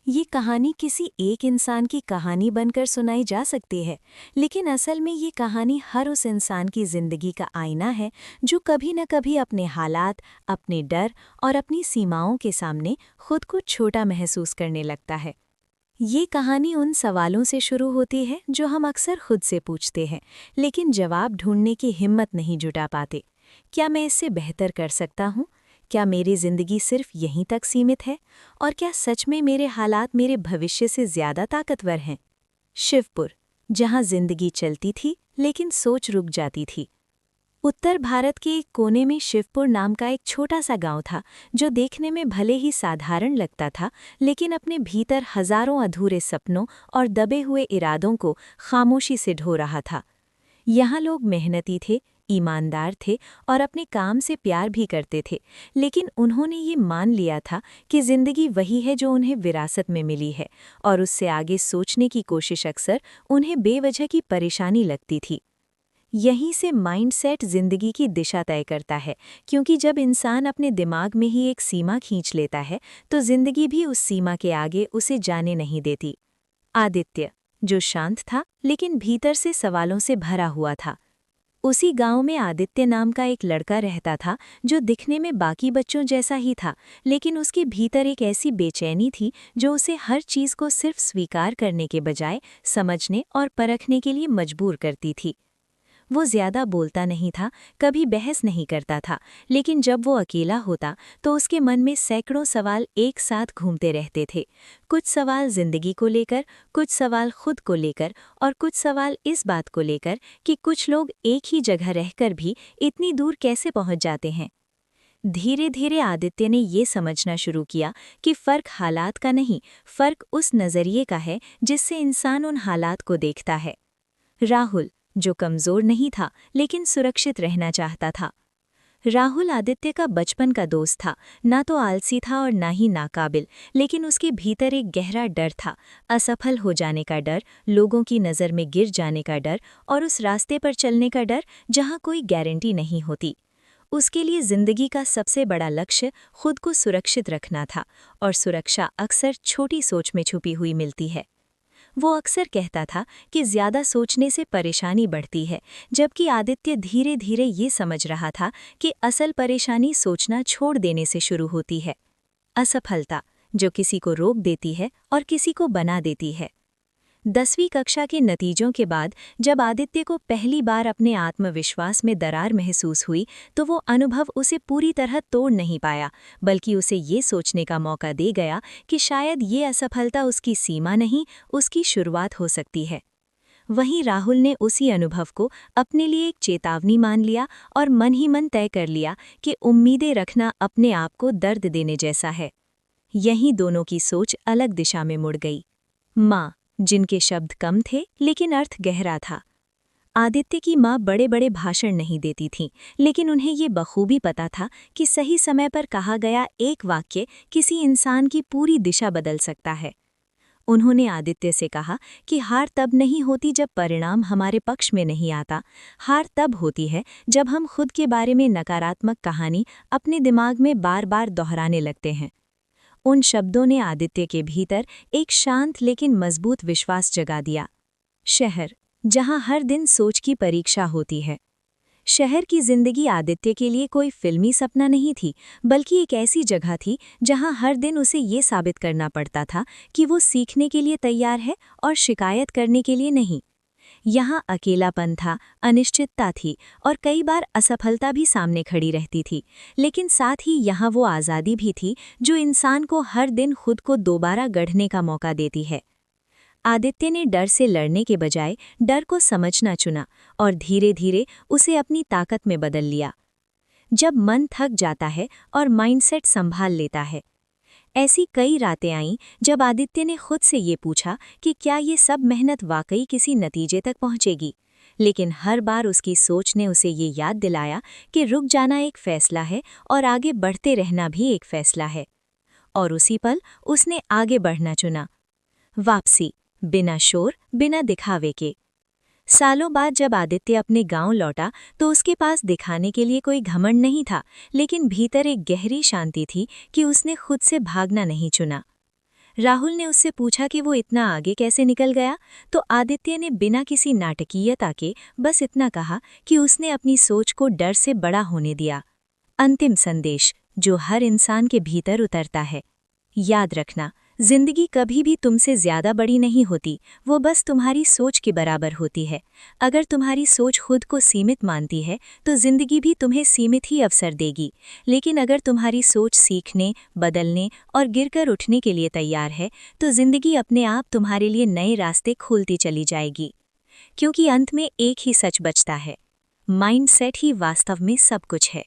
ये कहानी किसी एक इंसान की कहानी बनकर सुनाई जा सकती है, लेकिन असल में ये कहानी हर उस इंसान की जिंदगी का आईना है जो कभी न कभी अपने हालात, अपने डर और अपनी सीमाओं के सामने खुद को छोटा महसूस करने लगता है। ये कहानी उन सवालों से शुरू होती है जो हम अक्सर खुद से पूछते हैं, लेकिन जवाब ढूंढने की हिम्मत नहीं जुटा पाते। क्या मैं इससे बेहतर कर सकता हूँ? क्या मेरी जिंदगी सिर्फ यहीं तक सीमित है? और क्या सच में मेरे हालात मेरे भविष्य से ज्यादा ताकतवर हैं? शिवपुर, जहाँ जिंदगी चलती थी लेकिन सोच रुक जाती थी। उत्तर भारत के एक कोने में शिवपुर नाम का एक छोटा सा गांव था, जो देखने में भले ही साधारण लगता था, लेकिन अपने भीतर हजारों अधूरे सपनों और दबे हुए इरादों को खामोशी से ढो रहा था। यहाँ लोग मेहनती थे, ईमानदार थे और अपने काम से प्यार भी करते थे, लेकिन उन्होंने ये मान लिया था कि जिंदगी वही है जो उन्हें विरासत में मिली है, और उससे आगे सोचने की कोशिश अक्सर उन्हें बेवजह की परेशानी लगती थी। यहीं से माइंडसेट जिंदगी की दिशा तय करता है, क्योंकि जब इंसान अपने दिमाग में ही एक सीमा खींच लेता है, तो जिंदगी भी उस सीमा के आगे उसे जाने नहीं देती। आदित्य, जो शांत था लेकिन भीतर से सवालों से भरा हुआ था। उसी गांव में आदित्य नाम का एक लड़का रहता था, जो दिखने में बाकी बच्चों जैसा ही था, लेकिन उसके भीतर एक ऐसी बेचैनी थी जो उसे हर चीज को सिर्फ स्वीकार करने के बजाय समझने और परखने के लिए मजबूर करती थी। वो ज्यादा बोलता नहीं था, कभी बहस नहीं करता था, लेकिन जब वो अकेला होता तो उसके मन में सैकड़ों सवाल एक साथ घूमते रहते थे। कुछ सवाल जिंदगी को लेकर, कुछ सवाल खुद को लेकर और कुछ सवाल इस बात को लेकर कि कुछ लोग एक ही जगह रहकर भी इतनी दूर कैसे पहुंच जाते हैं। धीरे धीरे आदित्य ने ये समझना शुरू किया कि फर्क हालात का नहीं, फर्क उस नजरिए का है जिससे इंसान उन हालात को देखता है। राहुल, जो कमजोर नहीं था लेकिन सुरक्षित रहना चाहता था। राहुल आदित्य का बचपन का दोस्त था, ना तो आलसी था और ना ही नाकाबिल, लेकिन उसके भीतर एक गहरा डर था। असफल हो जाने का डर, लोगों की नज़र में गिर जाने का डर और उस रास्ते पर चलने का डर जहाँ कोई गारंटी नहीं होती। उसके लिए जिंदगी का सबसे बड़ा लक्ष्य खुद को सुरक्षित रखना था, और सुरक्षा अक्सर छोटी सोच में छुपी हुई मिलती है। वो अक्सर कहता था कि ज्यादा सोचने से परेशानी बढ़ती है, जबकि आदित्य धीरे धीरे ये समझ रहा था कि असल परेशानी सोचना छोड़ देने से शुरू होती है। असफलता, जो किसी को रोक देती है और किसी को बना देती है। 10वीं कक्षा के नतीजों के बाद जब आदित्य को पहली बार अपने आत्मविश्वास में दरार महसूस हुई, तो वो अनुभव उसे पूरी तरह तोड़ नहीं पाया, बल्कि उसे ये सोचने का मौका दे गया कि शायद ये असफलता उसकी सीमा नहीं, उसकी शुरुआत हो सकती है। वहीं राहुल ने उसी अनुभव को अपने लिए एक चेतावनी मान लिया और मन ही मन तय कर लिया कि उम्मीदें रखना अपने आप को दर्द देने जैसा है। यहीं दोनों की सोच अलग दिशा में मुड़ गई। माँ, जिनके शब्द कम थे लेकिन अर्थ गहरा था। आदित्य की माँ बड़े बड़े भाषण नहीं देती थीं, लेकिन उन्हें ये बखूबी पता था कि सही समय पर कहा गया एक वाक्य किसी इंसान की पूरी दिशा बदल सकता है। उन्होंने आदित्य से कहा कि हार तब नहीं होती जब परिणाम हमारे पक्ष में नहीं आता, हार तब होती है जब हम खुद के बारे में नकारात्मक कहानी अपने दिमाग में बार बार दोहराने लगते हैं। उन शब्दों ने आदित्य के भीतर एक शांत लेकिन मजबूत विश्वास जगा दिया। शहर, जहां हर दिन सोच की परीक्षा होती है। शहर की जिंदगी आदित्य के लिए कोई फिल्मी सपना नहीं थी, बल्कि एक ऐसी जगह थी जहां हर दिन उसे ये साबित करना पड़ता था कि वो सीखने के लिए तैयार है और शिकायत करने के लिए नहीं। यहाँ अकेलापन था, अनिश्चितता थी और कई बार असफलता भी सामने खड़ी रहती थी, लेकिन साथ ही यहाँ वो आज़ादी भी थी जो इंसान को हर दिन खुद को दोबारा गढ़ने का मौका देती है। आदित्य ने डर से लड़ने के बजाय डर को समझना चुना और धीरे धीरे उसे अपनी ताकत में बदल लिया। जब मन थक जाता है और माइंडसेट संभाल लेता है। ऐसी कई रातें आईं जब आदित्य ने खुद से ये पूछा कि क्या ये सब मेहनत वाकई किसी नतीजे तक पहुंचेगी, लेकिन हर बार उसकी सोच ने उसे ये याद दिलाया कि रुक जाना एक फैसला है और आगे बढ़ते रहना भी एक फैसला है। और उसी पल उसने आगे बढ़ना चुना। वापसी, बिना शोर, बिना दिखावे के। सालों बाद जब आदित्य अपने गांव लौटा तो उसके पास दिखाने के लिए कोई घमंड नहीं था, लेकिन भीतर एक गहरी शांति थी कि उसने खुद से भागना नहीं चुना। राहुल ने उससे पूछा कि वो इतना आगे कैसे निकल गया, तो आदित्य ने बिना किसी नाटकीयता के बस इतना कहा कि उसने अपनी सोच को डर से बड़ा होने दिया। अंतिम संदेश जो हर इंसान के भीतर उतरता है। याद रखना, जिंदगी कभी भी तुमसे ज्यादा बड़ी नहीं होती, वो बस तुम्हारी सोच के बराबर होती है। अगर तुम्हारी सोच खुद को सीमित मानती है तो जिंदगी भी तुम्हें सीमित ही अवसर देगी, लेकिन अगर तुम्हारी सोच सीखने, बदलने और गिरकर उठने के लिए तैयार है तो जिंदगी अपने आप तुम्हारे लिए नए रास्ते खोलती चली जाएगी। क्योंकि अंत में एक ही सच बचता है, माइंडसेट ही वास्तव में सब कुछ है।